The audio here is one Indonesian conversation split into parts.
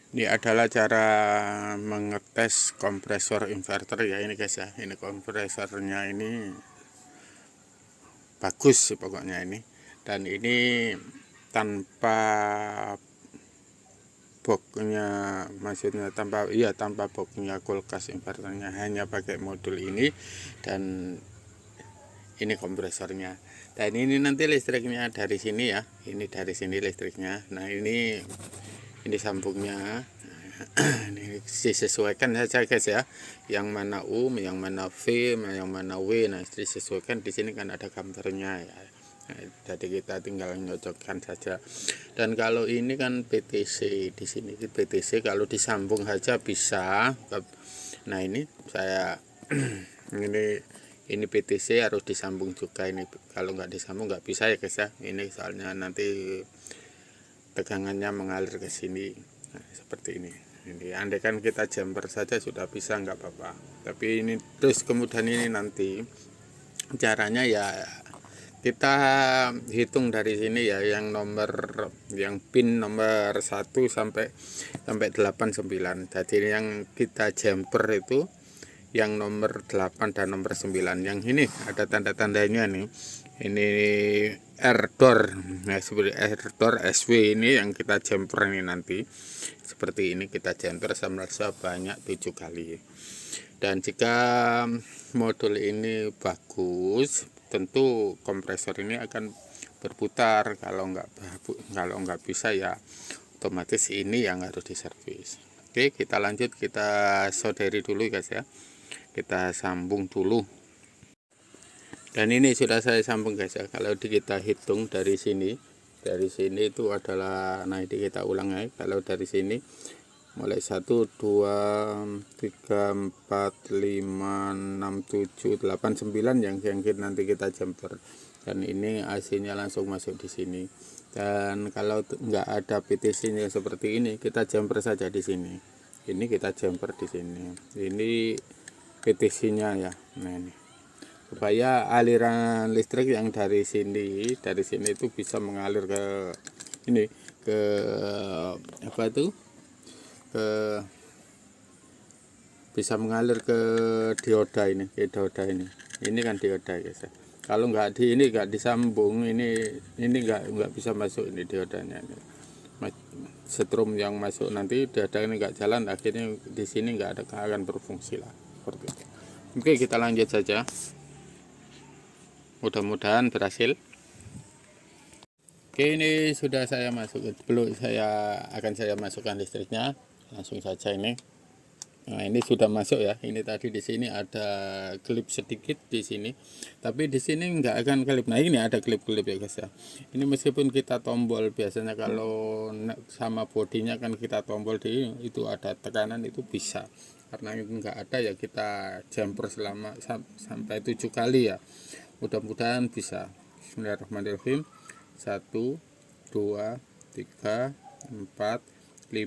Ini adalah cara mengetes kompresor inverter ya ini guys ya. Ini kompresornya ini bagus sih pokoknya ini. Dan ini tanpa boxnya, maksudnya tanpa boxnya kulkas inverternya, hanya pakai modul ini dan ini kompresornya. Dan ini nanti listriknya dari sini ya. Ini dari sini listriknya. Nah ini sambungnya. Ini disesuaikan saja guys ya, yang mana yang mana V, yang mana W. Nah disesuaikan, di sini kan ada gambarnya ya. Nah, jadi kita tinggal menyocokkan saja. Dan kalau ini kan PTC, di sini PTC kalau disambung saja bisa. Nah ini saya ini PTC harus disambung juga. Ini kalau nggak disambung nggak bisa ya guys ya. Ini soalnya nanti tegangannya mengalir ke sini. Nah, seperti ini. Andai kan kita jumper saja sudah bisa, nggak apa-apa. Tapi ini terus kemudian ini nanti caranya ya kita hitung dari sini ya, yang pin nomor 1 sampai 89. Jadi yang kita jumper itu yang nomor 8 dan nomor 9. Yang ini ada tanda-tandanya nih. Ini AirDoor. Nah, seperti AirDoor SW ini yang kita jumper ini nanti. Seperti ini kita jumper sebanyak 7 kali. Dan jika modul ini bagus, tentu kompresor ini akan berputar. Kalau nggak bisa ya otomatis ini yang harus diservis. Oke, kita lanjut, kita solderi dulu guys ya. Kita sambung dulu. Dan ini sudah saya sambung guys ya. Kalau kita hitung dari sini itu adalah, nah ini kita ulang ya. Kalau dari sini mulai 1 2 3 4 5 6 7 8 9 yang nanti kita jumper. Dan ini AC-nya langsung masuk di sini. Dan kalau nggak ada PTC-nya seperti ini, kita jumper saja di sini. Ini kita jumper di sini. Ini PTC-nya ya. Nah ini, supaya aliran listrik yang dari sini itu bisa mengalir ke ini, ke apa itu, bisa mengalir ke dioda ini, ini kan dioda guys ya. Kalau nggak disambung ini nggak bisa masuk ini diodanya ini. Setrum yang masuk nanti dioda ini nggak jalan, akhirnya di sini nggak akan berfungsi lah, seperti itu. Oke, kita lanjut saja. Mudah-mudahan berhasil. Oke, ini sudah saya masukkan. Akan saya masukkan listriknya. Langsung saja ini. Nah, ini sudah masuk ya. Ini tadi di sini ada klip sedikit di sini. Tapi di sini nggak akan klip. Nah, ini ada klip-klip ya guys ya. Ini meskipun kita tombol, biasanya kalau sama bodinya kan kita tombol itu ada tekanan, itu bisa. Karena itu nggak ada ya, kita jumper selama sampai 7 kali ya. Mudah-mudahan bisa. Bismillahirrahmanirrahim. 1 2 3 4 5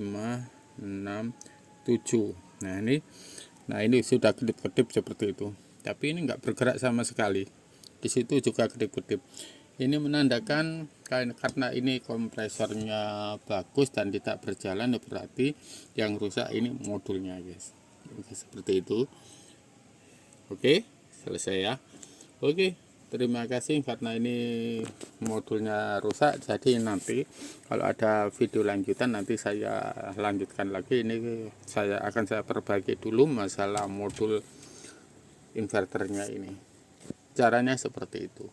6 7. Nah ini sudah kedip-kedip seperti itu. Tapi ini nggak bergerak sama sekali. Di situ juga kedip-kedip. Ini menandakan karena ini kompresornya bagus dan tidak berjalan, berarti yang rusak ini modulnya guys. Oke, seperti itu. Oke, selesai ya. Oke, terima kasih karena ini modulnya rusak. Jadi nanti kalau ada video lanjutan nanti saya lanjutkan lagi. Ini akan saya perbaiki dulu masalah modul inverternya ini. Caranya seperti itu.